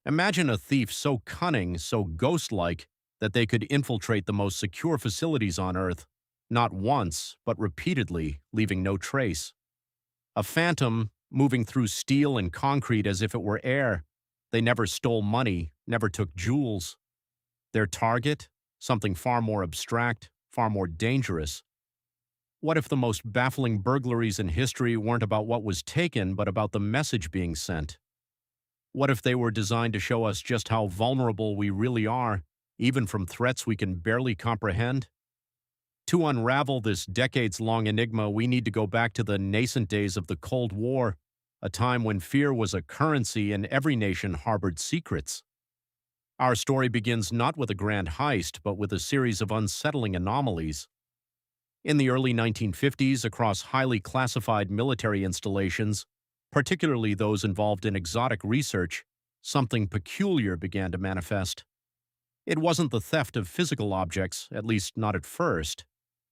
Imagine a thief so cunning, so ghost-like, that they could infiltrate the most secure facilities on Earth, not once, but repeatedly, leaving no trace. A phantom moving through steel and concrete as if it were air. They never stole money, never took jewels. Their target? Something far more abstract, far more dangerous. What if the most baffling burglaries in history weren't about what was taken, but about the message being sent? What if they were designed to show us just how vulnerable we really are, even from threats we can barely comprehend? To unravel this decades-long enigma, we need to go back to the nascent days of the Cold War, a time when fear was a currency and every nation harbored secrets. Our story begins not with a grand heist, but with a series of unsettling anomalies. In the early 1950s, across highly classified military installations, particularly those involved in exotic research, something peculiar began to manifest. It wasn't the theft of physical objects, at least not at first.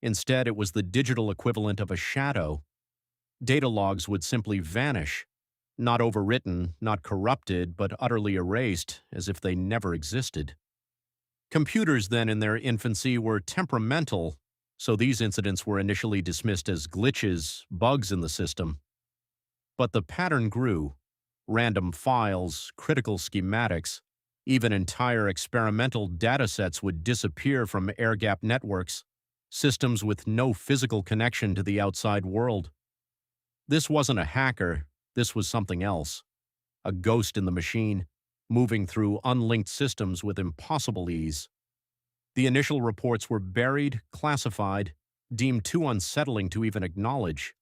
Instead, it was the digital equivalent of a shadow. Data logs would simply vanish, not overwritten, not corrupted, but utterly erased, as if they never existed. Computers then in their infancy were temperamental, so these incidents were initially dismissed as glitches, bugs in the system. But the pattern grew. Random files, critical schematics, even entire experimental datasets would disappear from air-gapped networks, systems with no physical connection to the outside world. This wasn't a hacker, this was something else. A ghost in the machine, moving through unlinked systems with impossible ease. The initial reports were buried, classified, deemed too unsettling to even acknowledge.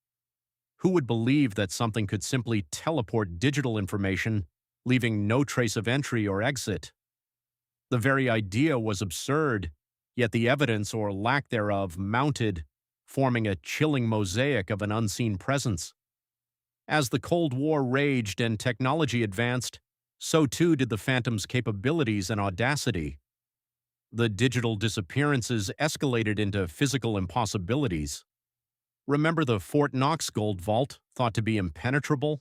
Who would believe that something could simply teleport digital information, leaving no trace of entry or exit? The very idea was absurd, yet the evidence or lack thereof mounted, forming a chilling mosaic of an unseen presence. As the Cold War raged and technology advanced, so too did the Phantom's capabilities and audacity. The digital disappearances escalated into physical impossibilities. Remember the Fort Knox gold vault, thought to be impenetrable?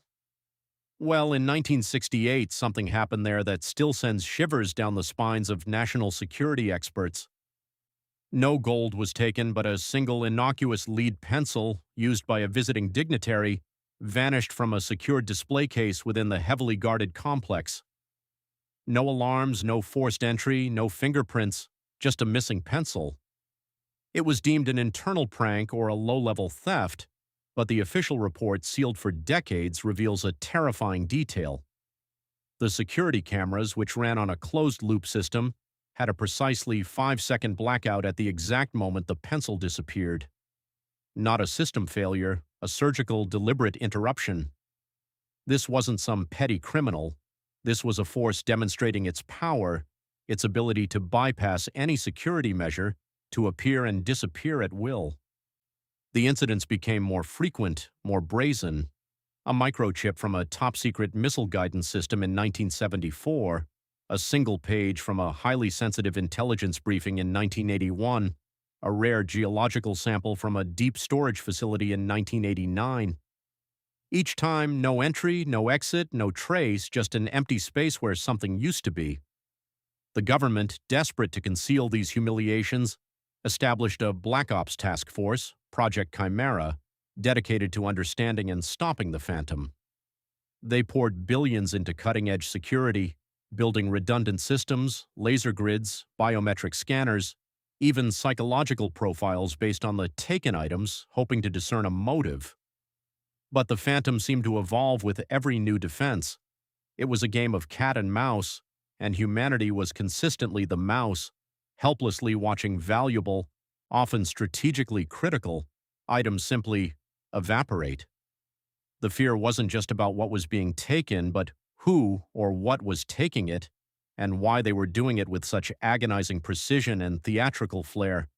Well, in 1968, something happened there that still sends shivers down the spines of national security experts. No gold was taken, but a single innocuous lead pencil, used by a visiting dignitary, vanished from a secured display case within the heavily guarded complex. No alarms, no forced entry, no fingerprints, just a missing pencil. It was deemed an internal prank or a low-level theft, but the official report, sealed for decades, reveals a terrifying detail. The security cameras, which ran on a closed-loop system, had a precisely 5-second blackout at the exact moment the pencil disappeared. Not a system failure, a surgical, deliberate interruption. This wasn't some petty criminal. This was a force demonstrating its power, its ability to bypass any security measure, to appear and disappear at will. The incidents became more frequent, more brazen. A microchip from a top-secret missile guidance system in 1974, a single page from a highly sensitive intelligence briefing in 1981, a rare geological sample from a deep storage facility in 1989. Each time, no entry, no exit, no trace, just an empty space where something used to be. The government, desperate to conceal these humiliations, established a Black Ops task force, Project Chimera, dedicated to understanding and stopping the Phantom. They poured billions into cutting-edge security, building redundant systems, laser grids, biometric scanners, even psychological profiles based on the taken items, hoping to discern a motive. But the Phantom seemed to evolve with every new defense. It was a game of cat and mouse, and humanity was consistently the mouse, helplessly watching valuable, often strategically critical, items simply evaporate. The fear wasn't just about what was being taken, but who or what was taking it, and why they were doing it with such agonizing precision and theatrical flair.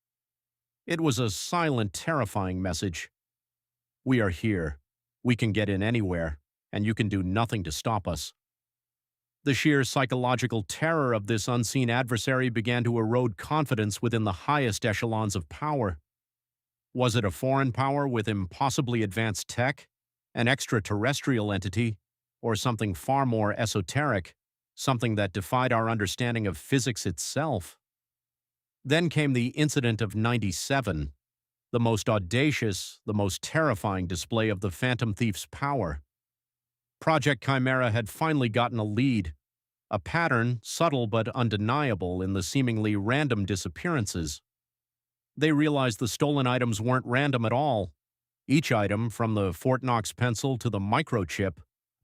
It was a silent, terrifying message. We are here. We can get in anywhere, and you can do nothing to stop us. The sheer psychological terror of this unseen adversary began to erode confidence within the highest echelons of power. Was it a foreign power with impossibly advanced tech, an extraterrestrial entity, or something far more esoteric, something that defied our understanding of physics itself. Then came the incident of '97, the most audacious, the most terrifying display of the Phantom Thief's power. Project Chimera had finally gotten a lead, a pattern subtle but undeniable in the seemingly random disappearances. They realized the stolen items weren't random at all. Each item, from the Fort Knox pencil to the microchip,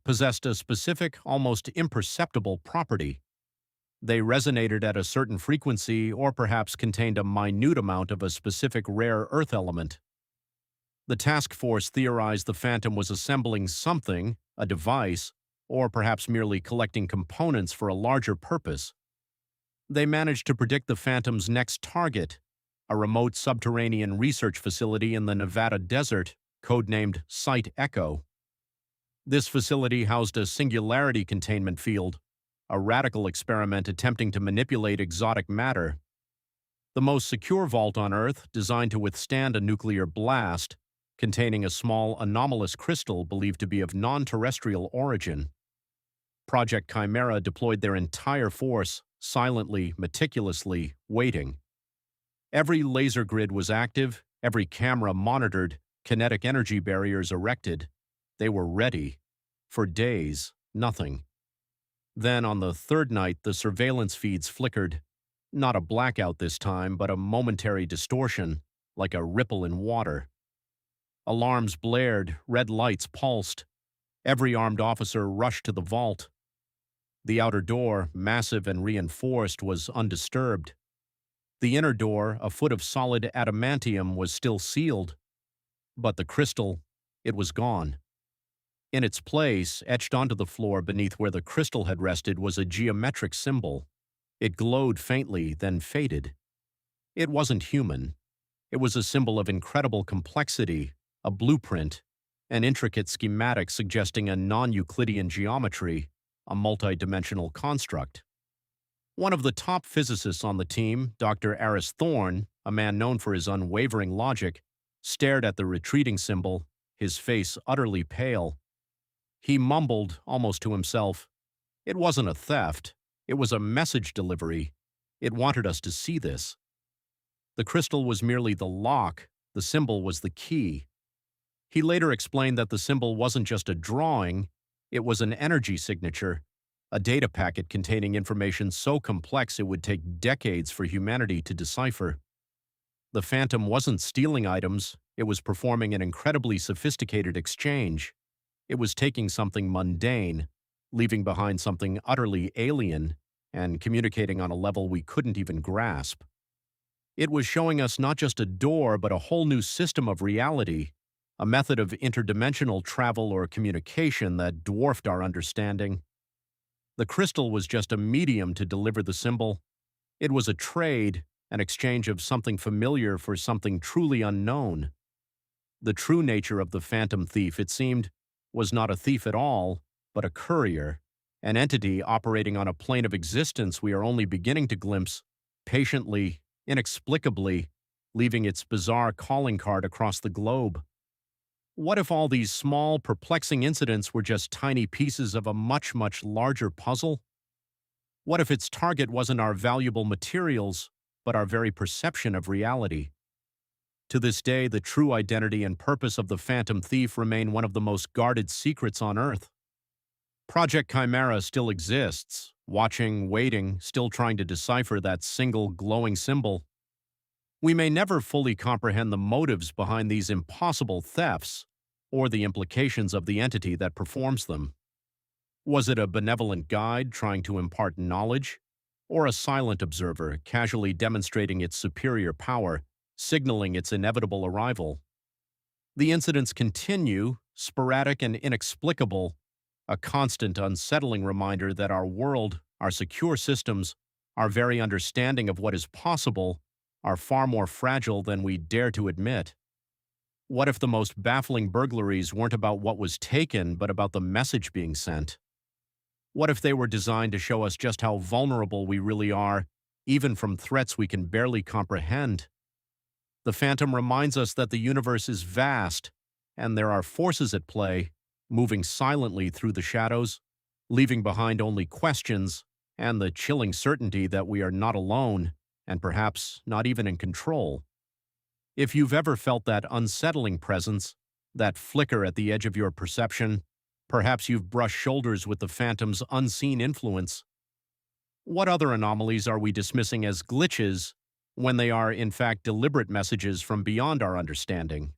possessed a specific, almost imperceptible property. They resonated at a certain frequency or perhaps contained a minute amount of a specific rare earth element. The task force theorized the Phantom was assembling something, a device, or perhaps merely collecting components for a larger purpose. They managed to predict the Phantom's next target, a remote subterranean research facility in the Nevada desert, codenamed Site Echo. This facility housed a singularity containment field, a radical experiment attempting to manipulate exotic matter. The most secure vault on Earth, designed to withstand a nuclear blast, containing a small anomalous crystal believed to be of non-terrestrial origin. Project Chimera deployed their entire force, silently, meticulously, waiting. Every laser grid was active, every camera monitored, kinetic energy barriers erected. They were ready. For days, nothing. Then, on the third night, the surveillance feeds flickered. Not a blackout this time, but a momentary distortion, like a ripple in water. Alarms blared, red lights pulsed. Every armed officer rushed to the vault. The outer door, massive and reinforced, was undisturbed. The inner door, a foot of solid adamantium, was still sealed. But the crystal, it was gone. In its place, etched onto the floor beneath where the crystal had rested, was a geometric symbol. It glowed faintly, then faded. It wasn't human. It was a symbol of incredible complexity, a blueprint, an intricate schematic suggesting a non-Euclidean geometry, a multidimensional construct. One of the top physicists on the team, Dr. Aris Thorne, a man known for his unwavering logic, stared at the retreating symbol, his face utterly pale. He mumbled, almost to himself, "It wasn't a theft. It was a message delivery. It wanted us to see this." The crystal was merely the lock. The symbol was the key. He later explained that the symbol wasn't just a drawing. It was an energy signature, a data packet containing information so complex it would take decades for humanity to decipher. The Phantom wasn't stealing items. It was performing an incredibly sophisticated exchange. It was taking something mundane, leaving behind something utterly alien, and communicating on a level we couldn't even grasp. It was showing us not just a door, but a whole new system of reality, a method of interdimensional travel or communication that dwarfed our understanding. The crystal was just a medium to deliver the symbol. It was a trade, an exchange of something familiar for something truly unknown. The true nature of the Phantom Thief, it seemed, was not a thief at all, but a courier, an entity operating on a plane of existence we are only beginning to glimpse, patiently, inexplicably, leaving its bizarre calling card across the globe. What if all these small, perplexing incidents were just tiny pieces of a much, much larger puzzle? What if its target wasn't our valuable materials, but our very perception of reality? To this day, the true identity and purpose of the Phantom Thief remain one of the most guarded secrets on Earth. Project Chimera still exists, watching, waiting, still trying to decipher that single glowing symbol. We may never fully comprehend the motives behind these impossible thefts, or the implications of the entity that performs them. Was it a benevolent guide trying to impart knowledge, or a silent observer casually demonstrating its superior power, signaling its inevitable arrival? The incidents continue, sporadic and inexplicable, a constant, unsettling reminder that our world, our secure systems, our very understanding of what is possible, are far more fragile than we dare to admit. What if the most baffling burglaries weren't about what was taken, but about the message being sent? What if they were designed to show us just how vulnerable we really are, even from threats we can barely comprehend? The Phantom reminds us that the universe is vast, and there are forces at play, moving silently through the shadows, leaving behind only questions and the chilling certainty that we are not alone and perhaps not even in control. If you've ever felt that unsettling presence, that flicker at the edge of your perception, perhaps you've brushed shoulders with the phantom's unseen influence. What other anomalies are we dismissing as glitches when they are, in fact, deliberate messages from beyond our understanding?